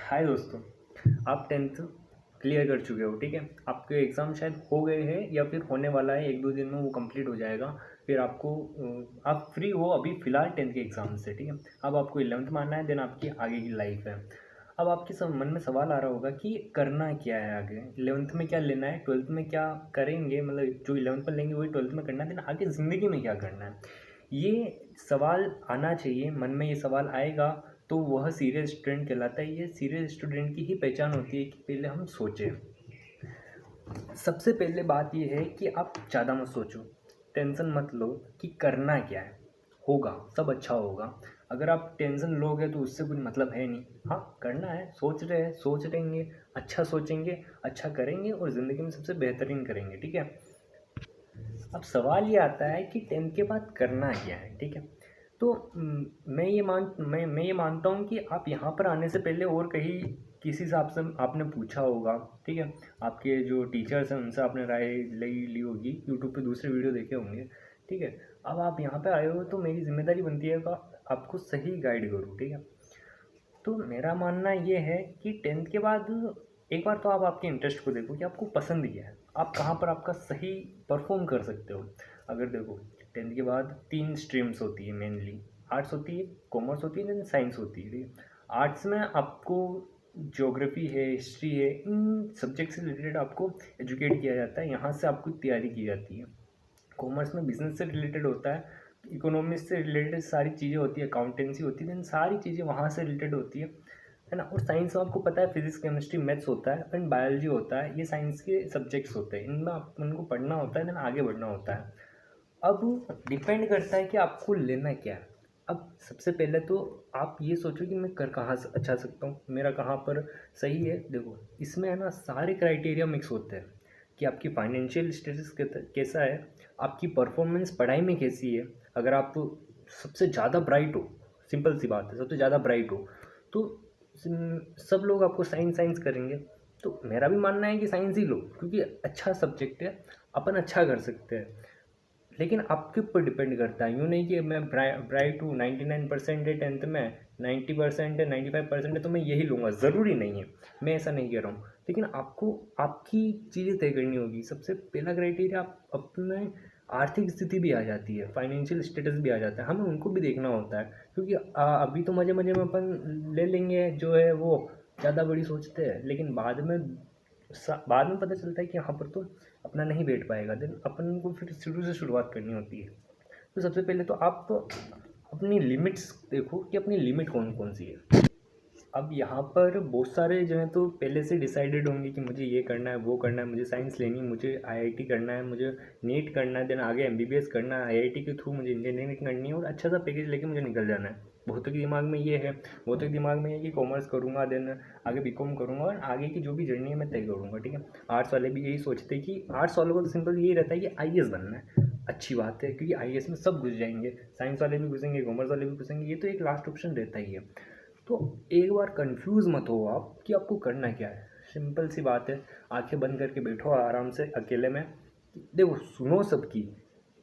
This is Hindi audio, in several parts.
हाय दोस्तों। आप टेंथ क्लियर कर चुके हो, ठीक है। आपके एग्ज़ाम शायद हो गए हैं या फिर होने वाला है, 1-2 दिन में वो कंप्लीट हो जाएगा। फिर आपको आप फ्री हो अभी फ़िलहाल टेंथ के एग्ज़ाम से, ठीक है। अब आपको 11th मारना है, देन आपकी आगे की लाइफ है। अब आपके मन में सवाल आ रहा होगा कि करना क्या है आगे, 11th में क्या लेना है, 12th में क्या करेंगे, मतलब जो 11th में लेंगे वही 12th में करना है, देन आगे ज़िंदगी में क्या करना है। ये सवाल आना चाहिए, मन में ये सवाल आएगा तो वह सीरियस स्टूडेंट कहलाता है। ये सीरियस स्टूडेंट की ही पहचान होती है कि पहले हम सोचें। सबसे पहले बात ये है कि आप ज़्यादा मत सोचो, टेंशन मत लो कि करना क्या है, होगा सब अच्छा होगा। अगर आप टेंशन लोगे तो उससे कुछ मतलब है नहीं। हाँ, करना है, सोच रहे हैं, सोच लेंगे, अच्छा सोचेंगे, अच्छा करेंगे और ज़िंदगी में सबसे बेहतरीन करेंगे, ठीक है। अब सवाल ये आता है कि टेंथ के बाद करना क्या है, ठीक है। तो मैं ये मानता हूँ कि आप यहाँ पर आने से पहले और कहीं किसी से आपसे आपने पूछा होगा, ठीक है। आपके जो टीचर्स हैं उनसे आपने राय ली होगी, यूट्यूब पे दूसरे वीडियो देखे होंगे, ठीक है। अब आप यहाँ पे आए हो तो मेरी जिम्मेदारी बनती है कि आपको सही गाइड करूँ, ठीक है। तो मेरा मानना ये है कि टेंथ के बाद एक बार तो आप आपके इंटरेस्ट को देखो कि आपको पसंद क्या है, आप कहाँ पर आपका सही परफॉर्म कर सकते हो। अगर देखो, टेंथ के बाद 3 स्ट्रीम्स होती है मेनली। आर्ट्स होती है, कॉमर्स होती है, देन साइंस होती है, ठीक है। आर्ट्स में आपको ज्योग्राफी है, हिस्ट्री है, इन सब्जेक्ट से रिलेटेड आपको एजुकेट किया जाता है, यहाँ से आपको तैयारी की जाती है। कॉमर्स में बिजनेस से रिलेटेड होता है, इकोनॉमिक्स से रिलेटेड सारी चीज़ें होती है, अकाउंटेंसी होती है, इन सारी चीज़ें वहाँ से रिलेटेड होती है ना। और साइंस में आपको पता है फिजिक्स केमिस्ट्री मैथ्स होता है, एंड बायोलॉजी होता है, ये साइंस के सब्जेक्ट्स होते हैं, इनमें आप उनको पढ़ना होता है, देन आगे बढ़ना होता है। अब डिपेंड करता है कि आपको लेना क्या है। अब सबसे पहले तो आप ये सोचो कि मैं कर कहाँ से अच्छा सकता हूँ, मेरा कहाँ पर सही है। देखो, इसमें है ना सारे क्राइटेरिया मिक्स होते हैं कि आपकी फाइनेंशियल स्टेटस कैसा है, आपकी परफॉर्मेंस पढ़ाई में कैसी है। अगर आप सबसे ज़्यादा ब्राइट हो, सिंपल सी बात है, सबसे ज़्यादा ब्राइट हो तो सब लोग आपको साइंस साइंस करेंगे। तो मेरा भी मानना है कि साइंस ही लो, क्योंकि अच्छा सब्जेक्ट है, अपन अच्छा कर सकते हैं। लेकिन आपके ऊपर डिपेंड करता है, यूँ नहीं कि मैं ब्राइट हूँ, 99% है टेंथ में, 90% है, 95% है तो मैं यही लूँगा, ज़रूरी नहीं है। मैं ऐसा नहीं कह रहा हूँ, लेकिन आपको आपकी चीज़ें तय करनी होगी। सबसे पहला क्राइटेरिया आप अपने आर्थिक स्थिति भी आ जाती है, फाइनेंशियल स्टेटस भी आ जाता है, हमें उनको भी देखना होता है। क्योंकि अभी तो मज़े मज़े में अपन ले लेंगे जो है वो, ज़्यादा बड़ी सोचते हैं, लेकिन बाद में पता चलता है कि यहाँ पर तो अपना नहीं बैठ पाएगा, देन अपन को फिर शुरू से शुरुआत करनी होती है। तो सबसे पहले तो आप अपनी लिमिट्स देखो कि अपनी लिमिट कौन कौन सी है। अब यहाँ पर बहुत सारे जो हैं तो पहले से डिसाइडेड होंगे कि मुझे ये करना है, वो करना है, मुझे साइंस लेनी है, मुझे आईआईटी करना है, मुझे नीट करना है, देन आगे एमबीबीएस करना है, आईआईटी के थ्रू मुझे इंजीनियरिंग करनी है और अच्छा सा पैकेज लेके मुझे निकल जाना है। बहुतों के दिमाग में ये है, बहुतों के दिमाग में ये कि कॉमर्स करूँगा, देन आगे बीकॉम करूँगा और आगे की जो भी जर्नी है मैं तय करूँगा, ठीक है। आर्ट्स वाले भी यही सोचते हैं कि आर्ट्स वालों को तो सिंपल यही रहता है कि आईएएस बनना है। अच्छी बात है, क्योंकि आईएएस में सब घुस जाएंगे, साइंस वाले भी घुसेंगे, कॉमर्स वाले भी घुसेंगे, ये तो एक लास्ट ऑप्शन रहता ही है। तो एक बार कंफ्यूज मत हो आप कि आपको करना क्या है। सिंपल सी बात है, आंखें बंद करके बैठो आराम से अकेले में। देखो, सुनो सबकी,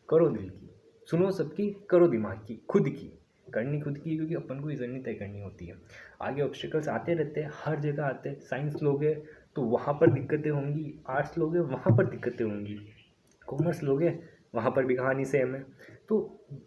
करो दिल की, सुनो सबकी, करो दिमाग की, खुद की करनी खुद की, क्योंकि अपन को ये जर्नी तय करनी होती है। आगे ऑब्स्टिकल्स आते रहते हैं, हर जगह आते हैं। साइंस लोगे तो वहाँ पर दिक्कतें होंगी, आर्ट्स लोगे वहाँ पर दिक्कतें होंगी, कॉमर्स लोगे वहाँ पर भी कहानी सेम है। तो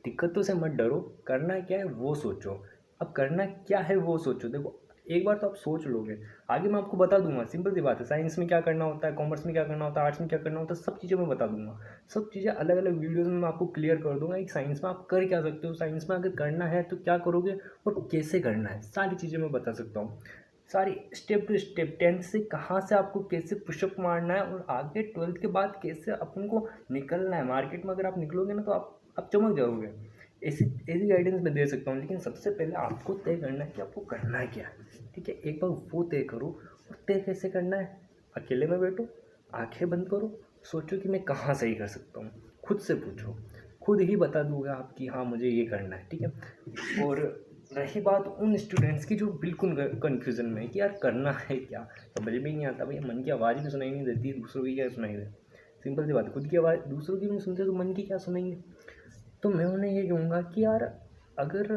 दिक्कतों से मत डरो, करना क्या है वो सोचो। अब करना क्या है वो सोचो। देखो, एक बार तो आप सोच लोगे, आगे मैं आपको बता दूंगा, सिंपल सी बात है। साइंस में क्या करना होता है, कॉमर्स में क्या करना होता है, आर्ट्स में क्या करना होता है, सब चीज़ें मैं बता दूंगा। सब चीज़ें अलग अलग वीडियोज़ में मैं आपको क्लियर कर दूंगा कि साइंस में आप कर क्या सकते हो, साइंस में अगर करना है तो क्या करोगे और कैसे करना है, सारी चीज़ें मैं बता सकता हूँ। सारी स्टेप टू स्टेप, टेंथ से कहाँ से आपको कैसे पुशअप मारना है और आगे 12th के बाद कैसे अपन को निकलना है मार्केट में। अगर आप निकलोगे ना तो आप चमक जाओगे। ऐसी ऐसी गाइडेंस मैं दे सकता हूँ, लेकिन सबसे पहले आपको तय करना है कि आपको करना है क्या है, ठीक है। एक बार वो तय करो। और तय कैसे करना है, अकेले में बैठो, आंखें बंद करो, सोचो कि मैं कहाँ सही कर सकता हूँ, खुद से पूछो, खुद ही बता दूंगा आप कि हाँ मुझे ये करना है, ठीक है। और रही बात उन स्टूडेंट्स की जो बिल्कुल कन्फ्यूज़न में है कि यार करना है क्या, समझ में ही नहीं आता, भैया मन की आवाज़ भी सुनाई नहीं देती, दूसरों की क्या सुनाई दे। सिंपल सी बात है, खुद की आवाज़ दूसरों की भी नहीं सुनते तो मन की क्या सुनेंगे। तो मैं उन्हें ये कहूँगा कि यार, अगर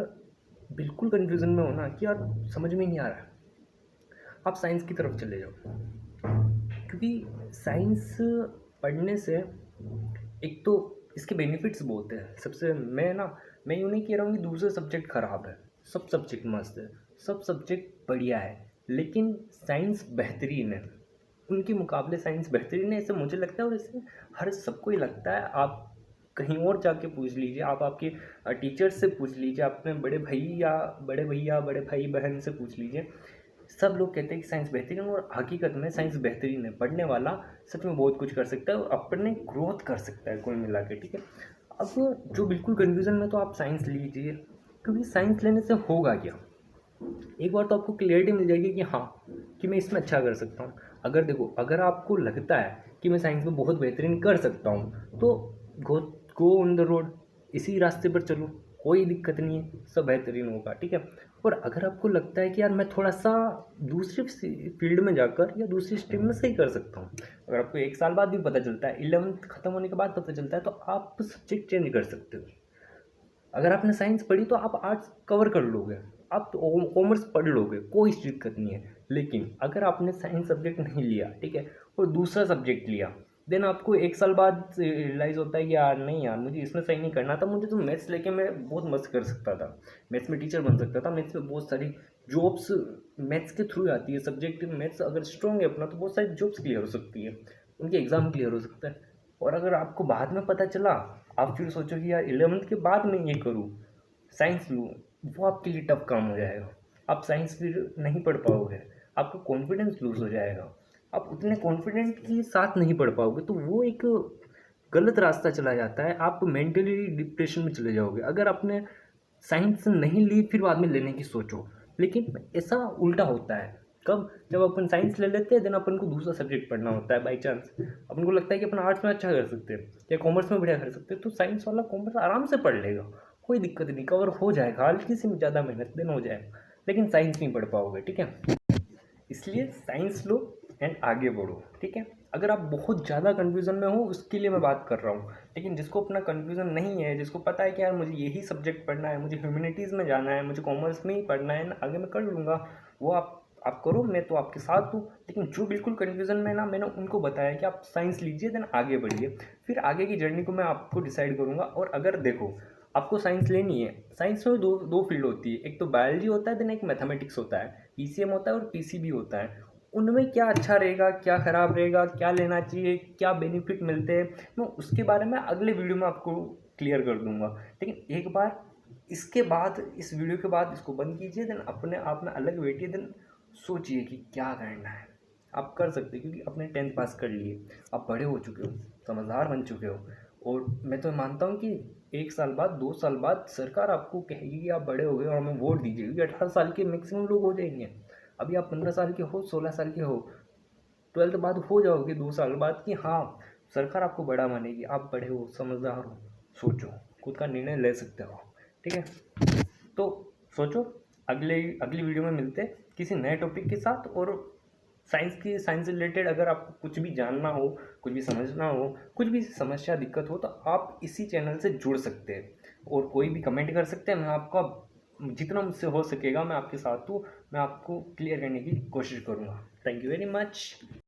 बिल्कुल कन्फ्यूज़न में हो ना कि यार समझ में नहीं आ रहा है, आप साइंस की तरफ चले जाओ, क्योंकि साइंस पढ़ने से एक तो इसके बेनिफिट्स बहुत हैं। सबसे मैं यूँ नहीं कह रहा हूँ कि दूसरे सब्जेक्ट ख़राब है, सब सब्जेक्ट मस्त है, सब सब्जेक्ट बढ़िया है, लेकिन साइंस बेहतरीन है। उनके मुकाबले साइंस बेहतरीन है, ऐसे मुझे लगता है और ऐसे हर सबको ही लगता है। आप कहीं और जाके पूछ लीजिए, आप आपके टीचर से पूछ लीजिए, अपने बड़े भाई बहन से पूछ लीजिए, सब लोग कहते हैं कि साइंस बेहतरीन है। और हकीकत में साइंस बेहतरीन है। पढ़ने वाला सच में बहुत कुछ कर सकता है और अपने ग्रोथ कर सकता है कुल मिला के, ठीक है। अब जो बिल्कुल कन्फ्यूज़न में, तो आप साइंस लीजिए, क्योंकि साइंस लेने से होगा क्या, एक बार तो आपको क्लियरिटी मिल जाएगी कि हाँ, कि मैं इसमें अच्छा कर सकता हूँ। अगर देखो, अगर आपको लगता है कि मैं साइंस में बहुत बेहतरीन कर सकता हूँ, तो गो गो ऑन द रोड, इसी रास्ते पर चलो, कोई दिक्कत नहीं है, सब बेहतरीन होगा, ठीक है। और अगर आपको लगता है कि यार मैं थोड़ा सा दूसरी फील्ड में जाकर या दूसरी स्ट्रीम में सही कर सकता हूँ, अगर आपको 1 साल बाद भी पता चलता है, 11th ख़त्म होने के बाद पता चलता है, तो आप सब्जेक्ट चेंज कर सकते हो। अगर आपने साइंस पढ़ी तो आप आर्ट्स कवर कर लोगे, आप कॉमर्स पढ़ लोगे, कोई दिक्कत नहीं है। लेकिन अगर आपने साइंस सब्जेक्ट नहीं लिया, ठीक है, और दूसरा सब्जेक्ट लिया, देन आपको 1 साल बाद रियलाइज़ होता है कि यार नहीं यार, मुझे इसमें सही नहीं करना था, मुझे तो मैथ्स लेके मैं बहुत मस्त कर सकता था, मैथ्स में टीचर बन सकता था, मैथ्स में बहुत सारी जॉब्स मैथ्स के थ्रू आती है। सब्जेक्ट मैथ्स अगर स्ट्रॉन्ग है अपना, तो बहुत सारी जॉब्स क्लियर हो सकती है, उनके एग्ज़ाम क्लियर हो सकता है। और अगर आपको बाद में पता चला, आप फिर सोचो कि यार 11th के बाद मैं ये करूँ, साइंस लूँ, वो आपके लिए टफ काम हो जाएगा। आप साइंस फिर नहीं पढ़ पाओगे, आपका कॉन्फिडेंस लूज़ हो जाएगा, आप उतने कॉन्फिडेंट के साथ नहीं पढ़ पाओगे, तो वो एक गलत रास्ता चला जाता है, आप मेंटली डिप्रेशन में चले जाओगे। अगर आपने साइंस नहीं ली फिर बाद में लेने की सोचो, लेकिन ऐसा उल्टा होता है। कब? जब अपन साइंस ले लेते हैं, देन अपन को दूसरा सब्जेक्ट पढ़ना होता है बाई चांस, अपन को लगता है कि अपन आर्ट्स में अच्छा कर सकते हैं या कॉमर्स में बढ़िया कर सकते हैं, तो साइंस वाला कॉमर्स आराम से पढ़ लेगा, कोई दिक्कत नहीं, कवर हो जाएगा, हल्की सी ज़्यादा मेहनत देन हो जाएगा, लेकिन साइंस नहीं पढ़ पाओगे, ठीक है। इसलिए साइंस लो एंड आगे बढ़ो, ठीक है। अगर आप बहुत ज़्यादा कन्फ्यूज़न में हो, उसके लिए मैं बात कर रहा हूँ, लेकिन जिसको अपना कन्फ्यूज़न नहीं है, जिसको पता है कि यार मुझे यही सब्जेक्ट पढ़ना है, मुझे ह्यूमैनिटीज़ में जाना है, मुझे कॉमर्स में ही पढ़ना है, आगे मैं कर लूँगा, वो आप करो, मैं तो आपके साथ हूँ। लेकिन जो बिल्कुल कन्फ्यूज़न में ना, मैंने उनको बताया कि आप साइंस लीजिए, देन आगे बढ़िए, फिर आगे की जर्नी को मैं आपको डिसाइड करूँगा। और अगर देखो, आपको साइंस लेनी है, साइंस में दो दो फील्ड होती है, एक तो बायोलॉजी होता है, देन एक मैथमेटिक्स होता है, पीसीएम होता है और पीसीबी होता है। उनमें क्या अच्छा रहेगा, क्या ख़राब रहेगा, क्या लेना चाहिए, क्या बेनिफिट मिलते हैं, मैं उसके बारे में अगले वीडियो में आपको क्लियर कर दूंगा। लेकिन एक बार इसके बाद, इस वीडियो के बाद इसको बंद कीजिए, देन अपने आप में अलग बैठिए, देन सोचिए कि क्या करना है। आप कर सकते हैं, क्योंकि अपने 10th पास कर लिए, आप बड़े हो चुके हो, समझदार बन चुके हो। और मैं तो मानता हूँ कि 1 साल बाद, 2 साल बाद सरकार आपको कहेगी कि आप बड़े हो गए और हमें वोट दीजिए, क्योंकि 18 साल के मैक्सिमम लोग हो जाएंगे। अभी आप 15 साल के हो, 16 साल के हो, 12th बाद हो जाओगे 2 साल बाद कि हाँ, सरकार आपको बड़ा मानेगी, आप बड़े हो, समझदार हो, सोचो, खुद का निर्णय ले सकते हो, ठीक है। तो सोचो, अगली वीडियो में मिलते हैं किसी नए टॉपिक के साथ। और साइंस से रिलेटेड अगर आपको कुछ भी जानना हो, कुछ भी समझना हो, कुछ भी समस्या दिक्कत हो, तो आप इसी चैनल से जुड़ सकते हैं और कोई भी कमेंट कर सकते हैं। मैं आपका जितना मुझसे हो सकेगा मैं आपके साथ हूँ, मैं आपको क्लियर करने की कोशिश करूँगा। Thank you very much.